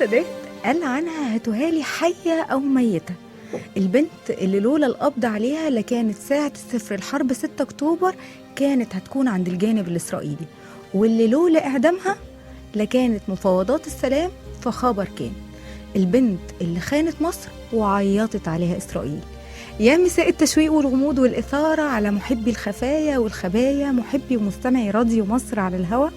السادات قال عنها هاتوهالي حية أو ميتة. البنت اللي لولا القبض عليها لكانت ساعة صفر الحرب 6 أكتوبر كانت هتكون عند الجانب الإسرائيلي، واللي لولا إعدامها لكانت مفاوضات السلام في خبر كان. البنت اللي خانت مصر وعيطت عليها إسرائيل. يا مساء التشويق والغموض والإثارة على محبي الخفايا والخبايا، محبي ومستمعي راديو مصر على الهوا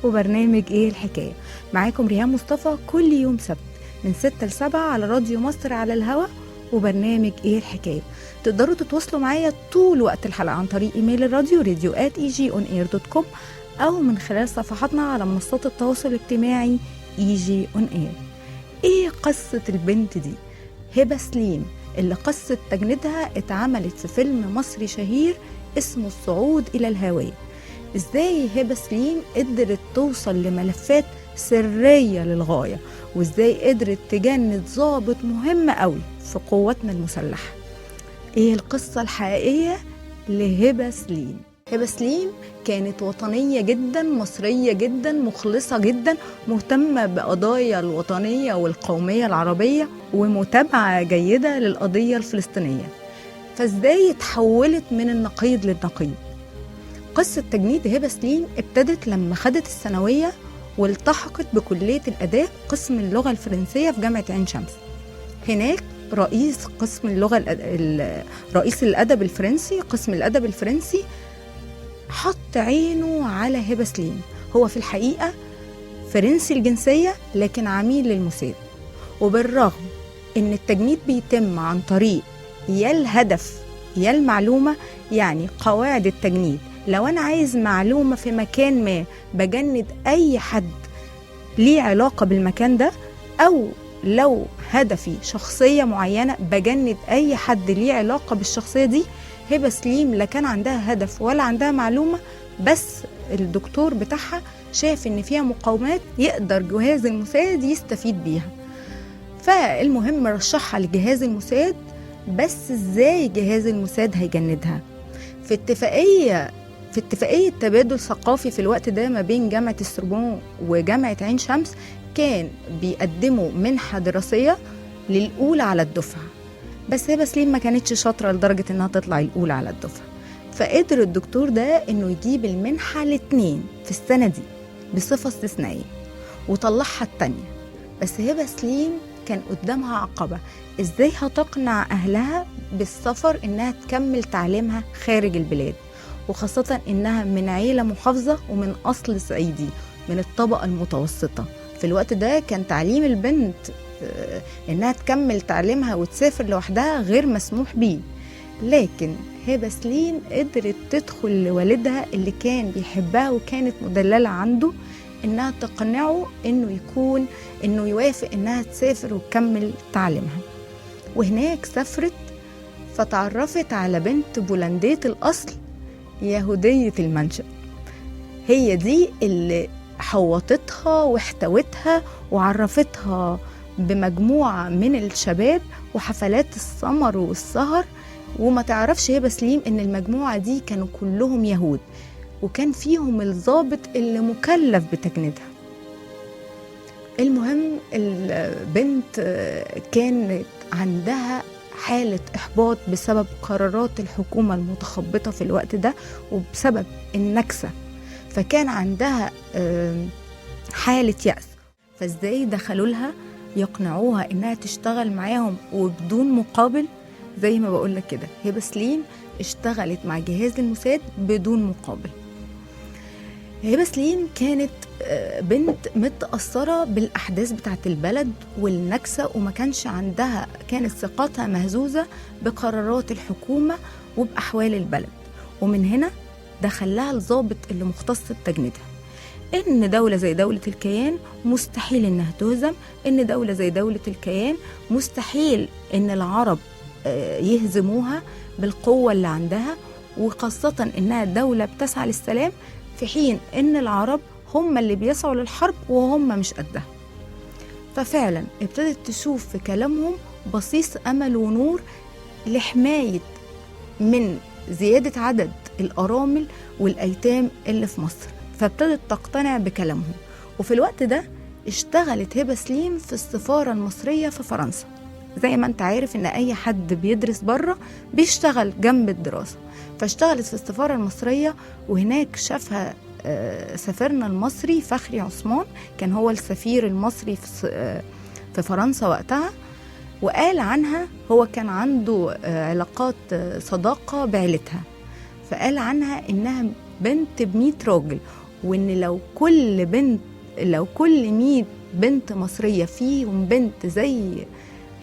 وبرنامج إيه الحكاية. معاكم ريهام مصطفى كل يوم سبت من 6 ل 7 على راديو مصر على الهوا وبرنامج إيه الحكاية. تقدروا تتواصلوا معايا طول وقت الحلقة عن طريق إيميل الراديو radio@egionair.com أو من خلال صفحاتنا على منصات التواصل الاجتماعي EG on Air. إيه قصة البنت دي؟ هبة سليم اللي قصة تجنيدها اتعملت في فيلم مصري شهير اسمه الصعود إلى الهوية. إزاي هبة سليم قدرت توصل لملفات سرية للغاية، وإزاي قدرت تجند ضابط مهم قوي في قواتنا المسلحة. إيه القصة الحقيقية لهبة سليم؟ هبة سليم كانت وطنية جدا، مصرية جدا، مخلصة جدا، مهتمة بقضايا الوطنية والقومية العربية ومتابعة جيدة للقضية الفلسطينية. فإزاي تحولت من النقيض للنقيض؟ قصة تجنيد هبة سليم ابتدت لما خدت الثانوية والتحقت بكلية الآداب قسم اللغة الفرنسية في جامعة عين شمس. هناك رئيس قسم اللغة رئيس الأدب الفرنسي، قسم الأدب الفرنسي، حط عينه على هبة سليم. هو في الحقيقة فرنسي الجنسية لكن عميل للموساد، وبالرغم إن التجنيد بيتم عن طريق يا الهدف يا المعلومة، يعني قواعد التجنيد لو أنا عايز معلومة في مكان ما بجند أي حد ليه علاقة بالمكان ده، أو لو هدفي شخصية معينة بجند أي حد ليه علاقة بالشخصية دي. هبة سليم لا كان عندها هدف ولا عندها معلومة، بس الدكتور بتاعها شاف إن فيها مقاومات يقدر جهاز الموساد يستفيد بيها، فالمهم رشحها لجهاز الموساد. بس إزاي جهاز الموساد هيجندها؟ في اتفاقية تبادل ثقافي في الوقت ده ما بين جامعة السوربون وجامعة عين شمس، كان بيقدموا منحة دراسية للأولى على الدفعة. بس هبة سليم ما كانتش شاطرة لدرجة إنها تطلع الأولى على الدفعة، فقدر الدكتور ده إنه يجيب المنحة ل2 في السنة دي بصفة استثنائية وطلعها التانية. بس هبة سليم كان قدامها عقبة، إزاي هتقنع أهلها بالسفر إنها تكمل تعليمها خارج البلاد، وخاصة إنها من عيلة محافظة ومن أصل صعيدي من الطبقة المتوسطة. في الوقت ده كان تعليم البنت إنها تكمل تعليمها وتسافر لوحدها غير مسموح بيه. لكن هبة سليم قدرت تدخل لوالدها اللي كان بيحبها وكانت مدللة عنده، إنها تقنعه إنه يوافق إنها تسافر وتكمل تعليمها. وهناك سافرت فتعرفت على بنت بولندية الأصل يهودية المنشأ. هي دي اللي حوطتها واحتوتها وعرفتها بمجموعة من الشباب وحفلات السمر والسهر. وما تعرفش هبة سليم إن المجموعة دي كانوا كلهم يهود، وكان فيهم الضابط اللي مكلف بتجنيدها. المهم البنت كانت عندها حالة إحباط بسبب قرارات الحكومة المتخبطة في الوقت ده وبسبب النكسة، فكان عندها حالة يأس. فإزاي دخلوا لها يقنعوها إنها تشتغل معاهم وبدون مقابل؟ زي ما بقولك كده، هبة سليم اشتغلت مع جهاز الموساد بدون مقابل. هبة سليم كانت بنت متأثرة بالأحداث بتاعت البلد والنكسة، وما كانش عندها، كانت ثقتها مهزوزة بقرارات الحكومة وبأحوال البلد. ومن هنا دخلها الضابط اللي مختص بتجنيدها إن دولة زي دولة الكيان مستحيل إنها تهزم، إن دولة زي دولة الكيان مستحيل إن العرب يهزموها بالقوة اللي عندها، وخاصة إنها دولة بتسعى للسلام، في حين إن العرب هم اللي بيسعوا للحرب وهم مش قدها. ففعلا ابتدت تشوف في كلامهم بصيص أمل ونور لحماية من زيادة عدد الأرامل والأيتام اللي في مصر، فابتدت تقتنع بكلامهم. وفي الوقت ده اشتغلت هبة سليم في السفارة المصرية في فرنسا. زي ما انت عارف ان اي حد بيدرس بره بيشتغل جنب الدراسة، فاشتغلت في السفارة المصرية، وهناك شافها سفيرنا المصري فخري عثمان، كان هو السفير المصري في فرنسا وقتها. وقال عنها، هو كان عنده علاقات صداقة بعيلتها، فقال عنها إنها بنت ب100 راجل، وإن لو كل 100 بنت مصرية فيهم بنت زي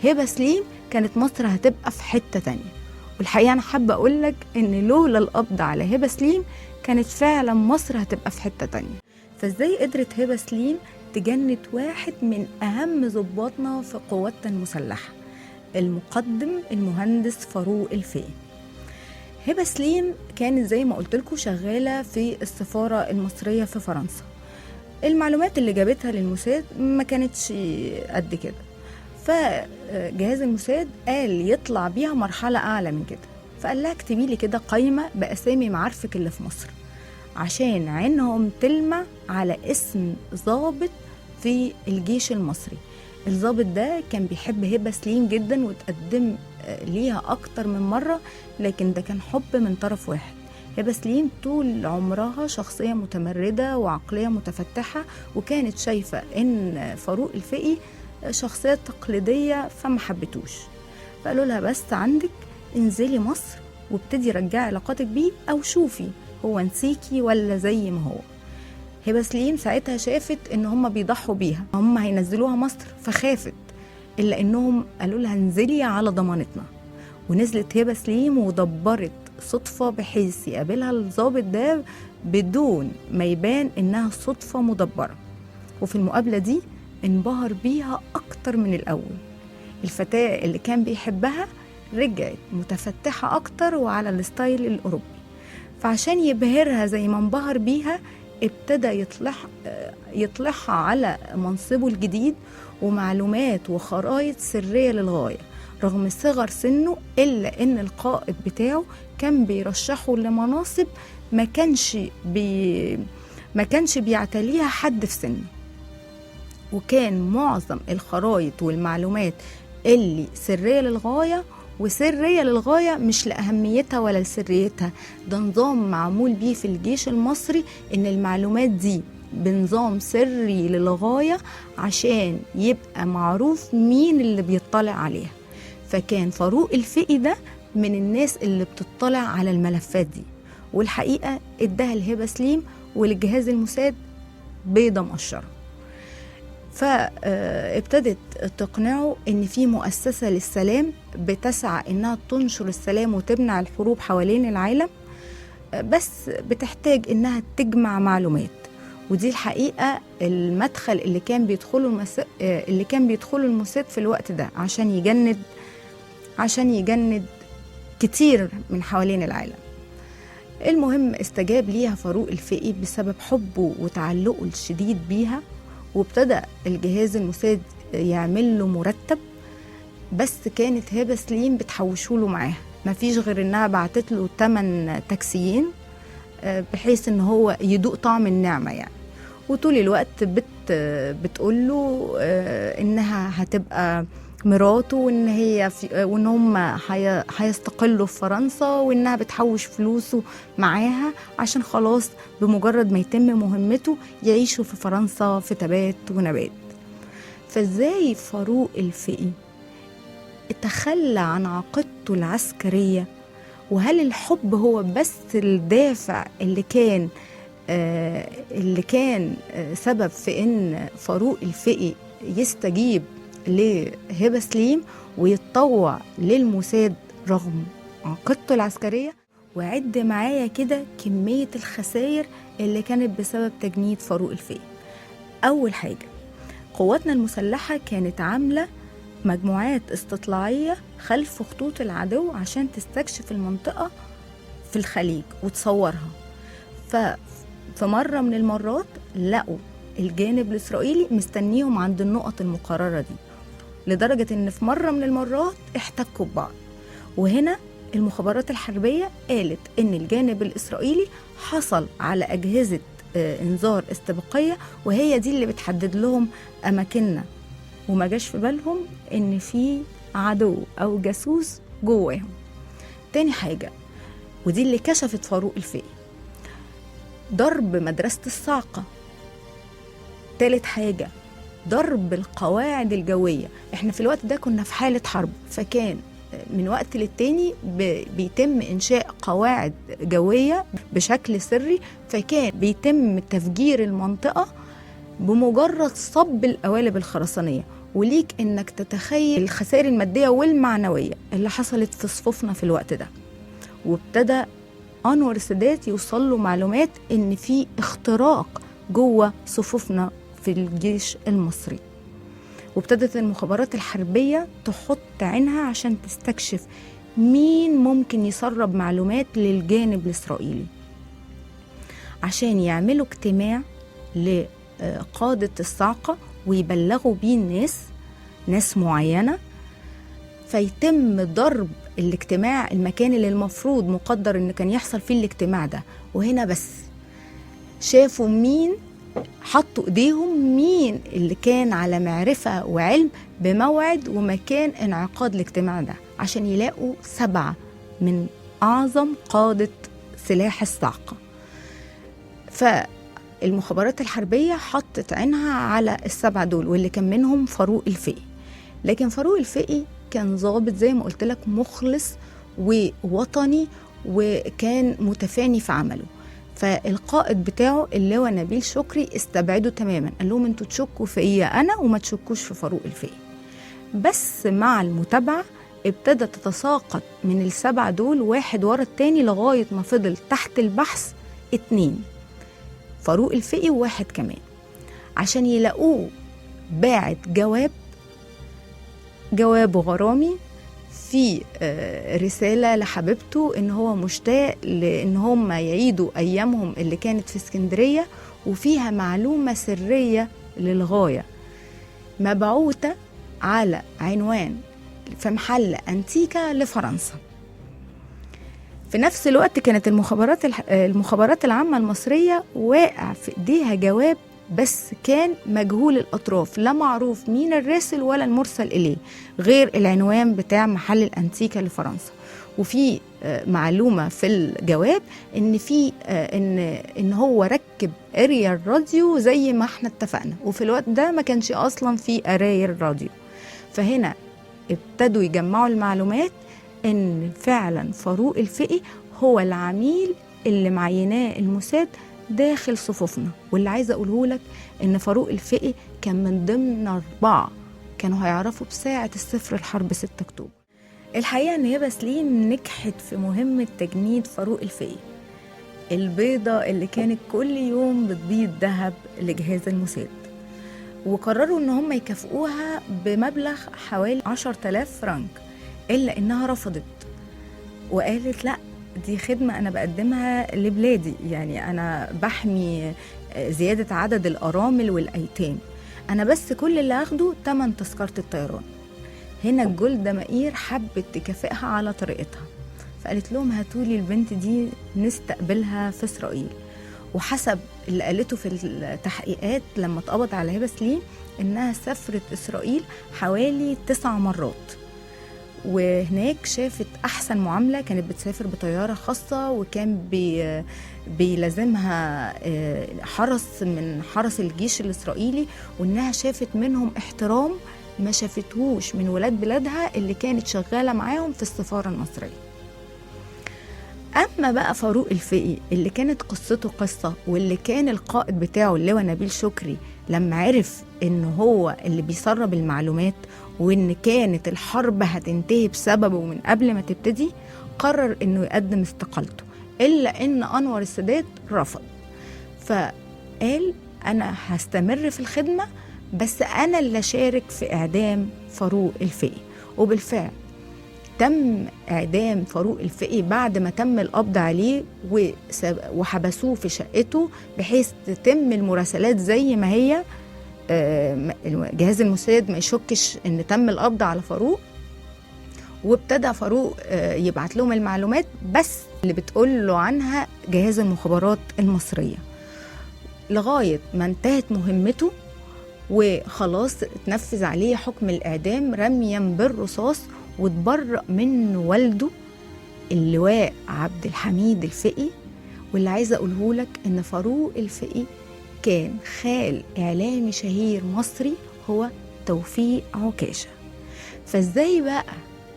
هبة سليم كانت مصر هتبقى في حتة تانية. والحقيقة أنا حابة أقولك إن لولا القبض على هبة سليم كانت فعلا مصر هتبقى في حتة تانية. فإزاي قدرت هبة سليم تجند واحد من أهم ضباطنا في قواتنا المسلحة، المقدم المهندس فاروق الفقي؟ هبة سليم كانت زي ما قلت لكم شغالة في السفارة المصرية في فرنسا. المعلومات اللي جابتها للموساد ما كانتش قد كده، فجهاز الموساد قال يطلع بيها مرحلة أعلى من كده، فقال لها اكتبي لي كده قائمة بأسامي معارفك اللي في مصر، عشان عينهم تلمع على اسم ضابط في الجيش المصري. الضابط ده كان بيحب هبة سليم جدا وتقدم ليها أكتر من مرة، لكن ده كان حب من طرف واحد. هبة سليم طول عمرها شخصية متمردة وعقلية متفتحة، وكانت شايفة إن فاروق الفقي شخصية تقليدية فما حبتوش، فقالوا لها بس عندك انزلي مصر وابتدي رجعي علاقاتك بيه، أو شوفي هو نسيكي ولا زي ما هو. هبة سليم ساعتها شافت ان هم بيضحوا بيها، هم هينزلوها مصر، فخافت، الا انهم قالوا لها انزلي على ضمانتنا. ونزلت هبة سليم ودبرت صدفة بحيث يقابلها الضابط ده بدون ما يبان انها صدفة مدبرة. وفي المقابلة دي انبهر بيها اكتر من الاول. الفتاة اللي كان بيحبها رجعت متفتحة اكتر وعلى الستايل الاوروبي، فعشان يبهرها زي ما انبهر بيها ابتدى يطلعها على منصبه الجديد ومعلومات وخرائط سرية للغاية، رغم صغر سنه، إلا إن القائد بتاعه كان بيرشحه لمناصب ما كانش بيعتليها حد في سنه. وكان معظم الخرائط والمعلومات اللي سرية للغاية، وسرية للغاية مش لأهميتها ولا لسريتها، ده نظام معمول بيه في الجيش المصري، إن المعلومات دي بنظام سري للغاية عشان يبقى معروف مين اللي بيطلع عليها. فكان فاروق الفقي ده من الناس اللي بتطلع على الملفات دي، والحقيقة اداها لهبة سليم وللجهاز الموساد بيضة مقشرة. فابتدت تقنعه ان في مؤسسة للسلام بتسعى انها تنشر السلام وتمنع الحروب حوالين العالم، بس بتحتاج انها تجمع معلومات. ودي الحقيقة المدخل اللي كان بيدخله الموساد في الوقت ده عشان يجند كتير من حوالين العالم. المهم استجاب ليها فاروق الفقي بسبب حبه وتعلقه الشديد بيها، وابتدأ الجهاز الموساد يعمل له مرتب، بس كانت هبة سليم بتحوشوله معاها، مفيش غير انها بعتت له 8 تاكسيين بحيث ان هو يدوق طعم النعمة يعني. وطول الوقت بتقول له انها هتبقى مراته، وان هم هيستقلوا في فرنسا، وانها بتحوش فلوسه معاها عشان خلاص بمجرد ما يتم مهمته يعيشوا في فرنسا في تبات ونبات. فازاي فاروق الفقي تخلى عن عقيدته العسكرية؟ وهل الحب هو بس الدافع اللي كان سبب في ان فاروق الفقي يستجيب لهبة سليم ويتطوع للموساد رغم عقيدته العسكرية؟ وعد معايا كده كمية الخسائر اللي كانت بسبب تجنيد فاروق الفقي. أول حاجة، قواتنا المسلحة كانت عاملة مجموعات استطلاعية خلف خطوط العدو عشان تستكشف المنطقة في الخليج وتصورها. ففي مرة من المرات لقوا الجانب الإسرائيلي مستنيهم عند النقط المقررة دي، لدرجة إن في مرة من المرات احتكوا ببعض. وهنا المخابرات الحربية قالت إن الجانب الإسرائيلي حصل على أجهزة إنذار استباقية، وهي دي اللي بتحدد لهم أماكننا، وما جاش في بالهم إن في عدو أو جاسوس جواهم. تاني حاجة، ودي اللي كشفت فاروق الفقي، ضرب مدرسة الصاعقة. تالت حاجة، ضرب القواعد الجوية. احنا في الوقت ده كنا في حالة حرب، فكان من وقت للتاني بيتم إنشاء قواعد جوية بشكل سري، فكان بيتم تفجير المنطقة بمجرد صب القوالب الخرسانية. وليك إنك تتخيل الخسائر المادية والمعنوية اللي حصلت في صفوفنا في الوقت ده. وابتدى أنور السادات يوصل له معلومات إن في اختراق جوه صفوفنا في الجيش المصري، وابتدت المخابرات الحربية تحط عينها عشان تستكشف مين ممكن يسرب معلومات للجانب الإسرائيلي، عشان يعملوا اجتماع لقادة الصاعقة ويبلغوا بيه ناس معينة، فيتم ضرب الاجتماع، المكان اللي المفروض مقدر ان كان يحصل فيه الاجتماع ده. وهنا بس شافوا مين، حطوا ايديهم مين اللي كان على معرفة وعلم بموعد ومكان انعقاد الاجتماع ده، عشان يلاقوا 7 من اعظم قادة سلاح الصاعقة. فالمخابرات الحربية حطت عينها على ال7 دول، واللي كان منهم فاروق الفقي. لكن فاروق الفقي كان ضابط زي ما قلت لك، مخلص ووطني، وكان متفاني في عمله. فالقائد بتاعه اللواء نبيل شكري استبعده تماما، قال لهم انتوا تشكوا فيا انا وما تشكوش في فاروق الفقي. بس مع المتابعة ابتدى تتساقط من ال7 دول واحد ورا التاني، لغاية ما فضل تحت البحث 2، فاروق الفقي وواحد كمان، عشان يلاقوه باعت جواب غرامي في رسالة لحبيبته إن هو مشتاق لإن هم يعيدوا أيامهم اللي كانت في اسكندرية، وفيها معلومة سرية للغاية مبعوثة على عنوان في محل أنتيكا لفرنسا. في نفس الوقت كانت المخابرات العامة المصرية واقع في إيديها جواب، بس كان مجهول الأطراف، لا معروف مين الراسل ولا المرسل إليه، غير العنوان بتاع محل الأنتيكا لفرنسا. وفي معلومة في الجواب إن في إن هو ركب أريال راديو زي ما احنا اتفقنا، وفي الوقت ده ما كانش أصلا في أريال راديو. فهنا ابتدوا يجمعوا المعلومات إن فعلا فاروق الفقي هو العميل اللي معيناه الموساد داخل صفوفنا. واللي عايزة أقوله لك إن فاروق الفقي كان من ضمن 4 كانوا هيعرفوا بساعة الصفر الحرب 6 أكتوبر. الحقيقة إن هبة سليم نجحت في مهمة تجنيد فاروق الفقي، البيضة اللي كانت كل يوم بتبيض ذهب لجهاز الموساد، وقرروا إن هم يكافئوها بمبلغ حوالي 10,000 فرنك، إلا إنها رفضت وقالت لأ، دي خدمة أنا بقدمها لبلادي، يعني أنا بحمي زيادة عدد الأرامل والأيتام، أنا بس كل اللي أخده 8 تذكرة الطيران. هنا جولدا مائير حبت تكافئها على طريقتها، فقالت لهم هاتولي البنت دي نستقبلها في إسرائيل. وحسب اللي قالته في التحقيقات لما اتقبض على هبة سليم إنها سافرت إسرائيل حوالي 9 مرات، وهناك شافت أحسن معاملة، كانت بتسافر بطيارة خاصة، وكان بيلازمها حرس من حرس الجيش الإسرائيلي، وإنها شافت منهم احترام ما شافتهوش من ولاد بلادها اللي كانت شغالة معاهم في السفارة المصرية. أما بقى فاروق الفقي اللي كانت قصته قصة، واللي كان القائد بتاعه اللواء نبيل شكري لما عرف إن هو اللي بيسرب المعلومات وإن كانت الحرب هتنتهي بسببه من قبل ما تبتدي، قرر إنه يقدم استقالته، إلا إن أنور السادات رفض، فقال أنا هستمر في الخدمة بس أنا اللي أشارك في إعدام فاروق الفقي. وبالفعل تم إعدام فاروق الفقي بعد ما تم القبض عليه وحبسوه في شقته، بحيث تتم المراسلات زي ما هي، جهاز الموساد ما يشكش ان تم القبض على فاروق. وابتدى فاروق يبعت لهم المعلومات بس اللي بتقول له عنها جهاز المخابرات المصرية. لغاية ما انتهت مهمته وخلاص اتنفذ عليه حكم الإعدام رميا بالرصاص، واتبرأ من والده اللواء عبد الحميد الفقي. واللي عايزة أقوله لك إن فاروق الفقي كان خال إعلامي شهير مصري هو توفيق عكاشة. فإزاي بقى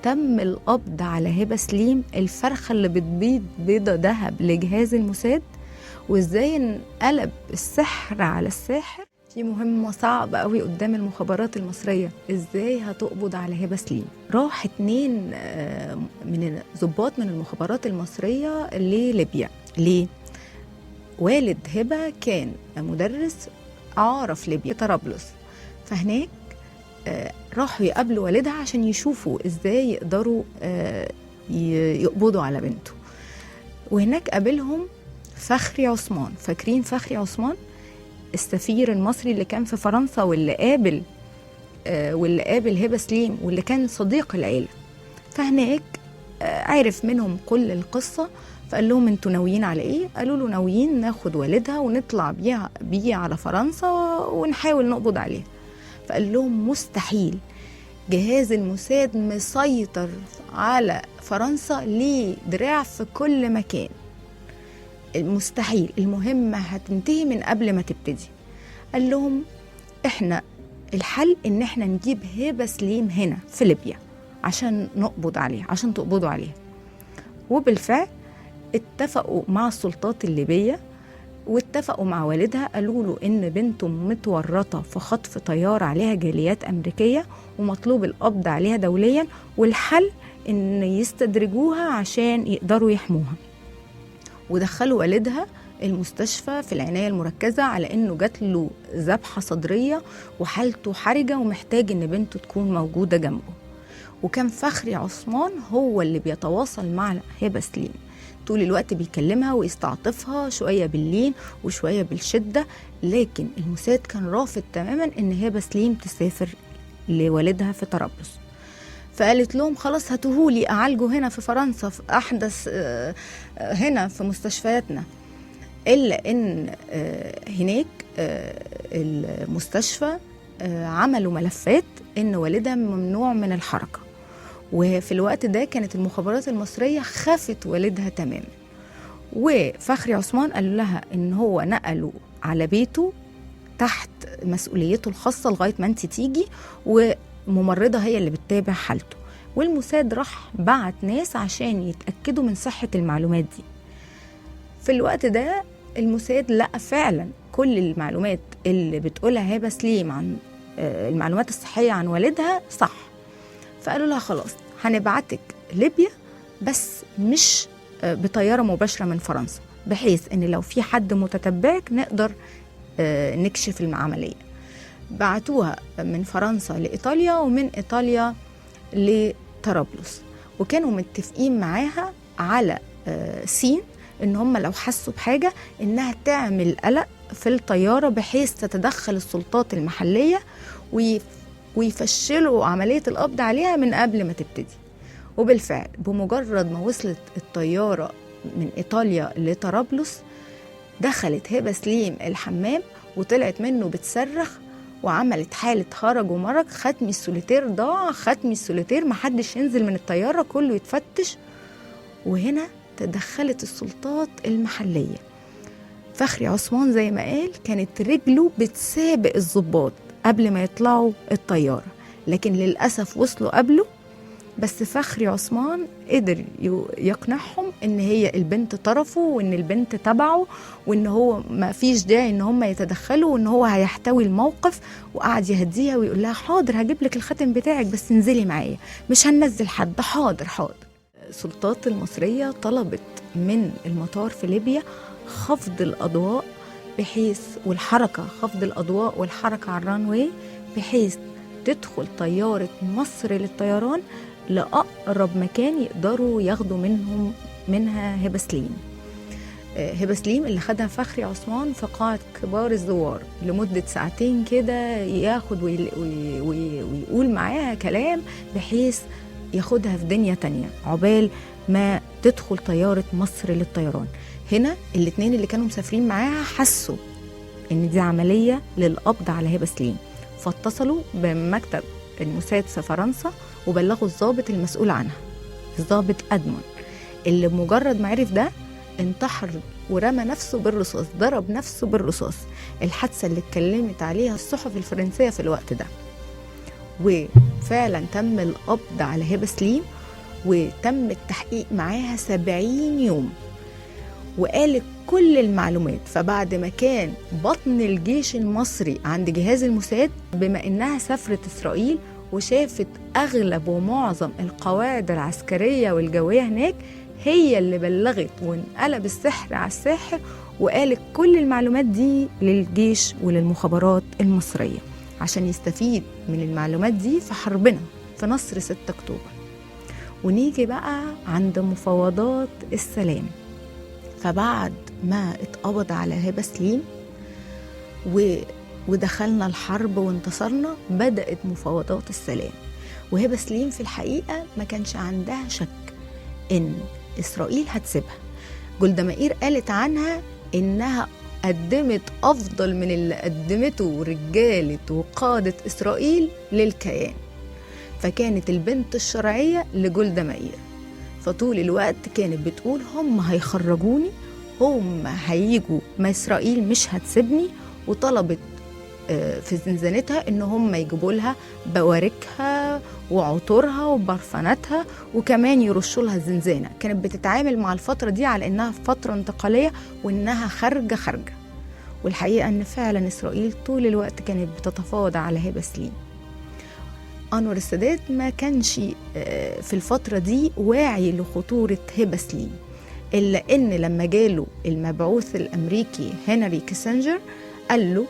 تم القبض على هبة سليم، الفرخة اللي بتبيض بيضة ذهب لجهاز الموساد، وإزاي انقلب السحر على الساحر؟ في مهمة صعبة قوي قدام المخابرات المصرية، ازاي هتقبض على هبة سليم؟ راح 2 من ضباط من المخابرات المصرية لليبيا. ليه؟ والد هبة كان مدرس إعارة في ليبيا طرابلس، فهناك راحوا يقابلوا والدها عشان يشوفوا ازاي يقدروا يقبضوا على بنته. وهناك قابلهم فخري عثمان. فاكرين فخري عثمان السفير المصري اللي كان في فرنسا، واللي قابل هبة سليم، واللي كان صديق العيلة. فهناك عرف منهم كل القصة، فقال لهم انتوا ناويين على ايه؟ قالوا له ناويين ناخد والدها ونطلع بيه على فرنسا ونحاول نقبض عليه. فقال لهم مستحيل، جهاز الموساد مسيطر على فرنسا، ليه دراع في كل مكان، مستحيل، المهمة هتنتهي من قبل ما تبتدي. قال لهم احنا الحل ان احنا نجيب هبة سليم هنا في ليبيا عشان نقبض عليه، عشان تقبضوا عليه. وبالفعل اتفقوا مع السلطات الليبية واتفقوا مع والدها، قالوا له ان بنته متورطة في خطف طيارة عليها جاليات أمريكية ومطلوب القبض عليها دوليا، والحل ان يستدرجوها عشان يقدروا يحموها. ودخلوا والدها المستشفى في العناية المركزة على انه جات له ذبحة صدرية وحالته حرجة ومحتاج ان بنته تكون موجودة جنبه. وكان فخري عثمان هو اللي بيتواصل مع هبة سليم طول الوقت، بيكلمها ويستعطفها شوية باللين وشوية بالشدة، لكن الموساد كان رافض تماما ان هبة سليم تسافر لوالدها في طرابلس. فقالت لهم خلاص هاتوهولي أعالجه هنا في فرنسا في أحدث هنا في مستشفياتنا. إلا إن هناك المستشفى عملوا ملفات إن والدها ممنوع من الحركة، وفي الوقت ده كانت المخابرات المصرية خافت والدها تماما. وفخري عثمان قال لها إن هو نقله على بيته تحت مسؤوليته الخاصة لغاية ما أنت تيجي، وممرضة هي اللي بتتابع حالته. والموساد راح بعت ناس عشان يتأكدوا من صحة المعلومات دي. في الوقت ده الموساد لقى فعلا كل المعلومات اللي بتقولها هبة سليم عن المعلومات الصحية عن والدها صح. فقالوا لها خلاص هنبعتك ليبيا، بس مش بطيارة مباشرة من فرنسا، بحيث ان لو في حد متتبعك نقدر نكشف العملية. بعتوها من فرنسا لإيطاليا ومن إيطاليا لطرابلس، وكانوا متفقين معاها على سين ان هم لو حسوا بحاجة انها تعمل قلق في الطيارة بحيث تتدخل السلطات المحلية ويفشلوا عملية القبض عليها من قبل ما تبتدي. وبالفعل بمجرد ما وصلت الطيارة من إيطاليا لطرابلس دخلت هبة سليم الحمام وطلعت منه بتصرخ وعملت حالة خرج ومرج، ختمي السوليتير ضاع، ختمي السوليتير، محدش ينزل من الطيارة، كله يتفتش. وهنا تدخلت السلطات المحلية. فخري عثمان زي ما قال كانت رجله بتسابق الضباط قبل ما يطلعوا الطيارة، لكن للأسف وصلوا قبله. بس فخري عثمان قدر يقنعهم ان هي البنت طرفه وان البنت تبعه وان هو ما فيش داعي ان هم يتدخلوا وان هو هيحتوي الموقف، وقعد يهديها ويقول لها حاضر هجيب لك الخاتم بتاعك بس انزلي معايا، مش هننزل حد، حاضر حاضر. السلطات المصرية طلبت من المطار في ليبيا خفض الأضواء بحيث والحركة، خفض الأضواء والحركة على الرانواي بحيث تدخل طيارة مصر للطيران لأقرب مكان يقدروا ياخدوا منها هبة سليم. هبة سليم اللي خدها فخري عثمان في قاعة كبار الزوار لمدة ساعتين كده، ياخد ويقول معاها كلام بحيث ياخدها في دنيا تانية عقبال ما تدخل طيارة مصر للطيران. هنا الاتنين اللي كانوا مسافرين معاها حسوا إن دي عملية للقبض على هبة سليم، فاتصلوا بمكتب الموساد في فرنسا وبلغوا الضابط المسؤول عنها، الضابط أدمون، اللي بمجرد ما عرف ده انتحر ورمى نفسه بالرصاص، ضرب نفسه بالرصاص. الحادثة اللي اتكلمت عليها الصحف الفرنسية في الوقت ده. وفعلا تم القبض على هبة سليم وتم التحقيق معاها 70 يوم، وقالت كل المعلومات. فبعد ما كان بطن الجيش المصري عند جهاز الموساد، بما انها سافرت اسرائيل وشافت اغلب ومعظم القواعد العسكرية والجوية هناك، هي اللي بلغت وانقلب السحر على الساحر، وقالت كل المعلومات دي للجيش وللمخابرات المصرية عشان يستفيد من المعلومات دي في حربنا في نصر 6 أكتوبر. ونيجي بقى عند مفاوضات السلام. فبعد ما اتقبض على هبة سليم ودخلنا الحرب وانتصرنا، بدأت مفاوضات السلام. وهبة سليم في الحقيقة ما كانش عندها شك إن إسرائيل هتسيبها. جولدا مائير قالت عنها إنها قدمت أفضل من اللي قدمته رجالة وقادة إسرائيل للكيان، فكانت البنت الشرعية لجولدا مائير. فطول الوقت كانت بتقول هم هيخرجوني، هم هيجوا، ما إسرائيل مش هتسيبني. وطلبت في زنزانتها إن هم يجيبوا لها بواركها وعطورها وبرفاناتها، وكمان يرشوا لها الزنزانة. كانت بتتعامل مع الفترة دي على إنها فترة انتقالية وإنها خارجة. والحقيقة إن فعلا إسرائيل طول الوقت كانت بتتفاوض على هبة سليم. أنور السادات ما كانش في الفترة دي واعي لخطورة هبة سليم، إلا إن لما جاله المبعوث الأمريكي هنري كيسنجر قال له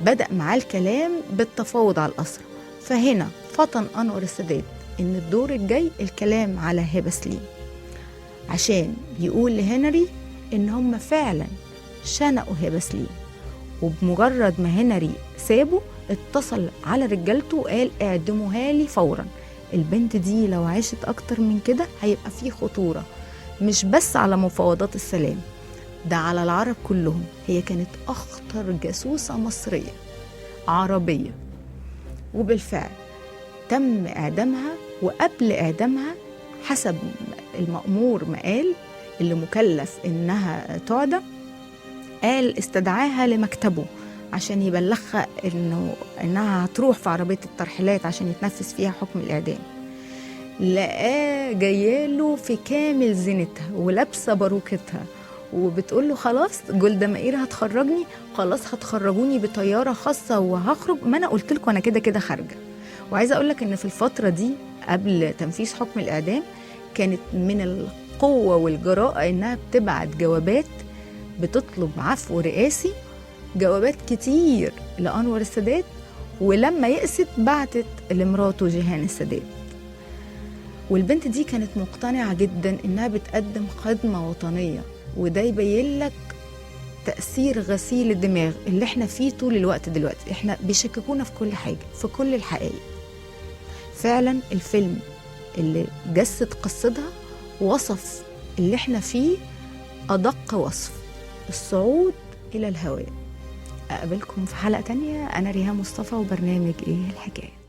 بدأ معاه الكلام بالتفاوض على الأسرى. فهنا فطن أنور السادات إن الدور الجاي الكلام على هبة سليم، عشان يقول لهنري إن هم فعلا شنقوا هبة سليم. وبمجرد ما هنري سابه اتصل على رجالته وقال اعدموها لي فورا. البنت دي لو عاشت أكتر من كده هيبقى فيه خطورة، مش بس على مفاوضات السلام، ده على العرب كلهم. هي كانت أخطر جاسوسة مصرية عربية. وبالفعل تم إعدامها. وقبل إعدامها حسب المأمور ما قال، اللي مكلف إنها تعدم، قال استدعاها لمكتبه عشان يبلغها إنها هتروح في عربية الترحيلات عشان يتنفذ فيها حكم الإعدام. لقاه جاياله في كامل زينتها ولابسة باروكتها، وبتقول له خلاص جولدا مائير هتخرجني، خلاص هتخرجوني بطيارة خاصة وهخرج، ما أنا قلت لكم أنا كده كده خارجة. وعايزة أقول لك إن في الفترة دي قبل تنفيذ حكم الإعدام كانت من القوة والجراءة إنها بتبعت جوابات بتطلب عفو رئاسي، جوابات كتير لأنور السادات. ولما يأست بعتت لمراته جيهان السادات. والبنت دي كانت مقتنعة جدا إنها بتقدم خدمة وطنية، وده يبين لك تأثير غسيل الدماغ اللي احنا فيه طول الوقت دلوقتي. احنا بيشككونا في كل حاجة، في كل الحقائق. فعلا الفيلم اللي جسد قصتها وصف اللي احنا فيه أدق وصف، الصعود إلى الهواء. أقابلكم في حلقة تانية. أنا ريهام مصطفى وبرنامج إيه الحكاية.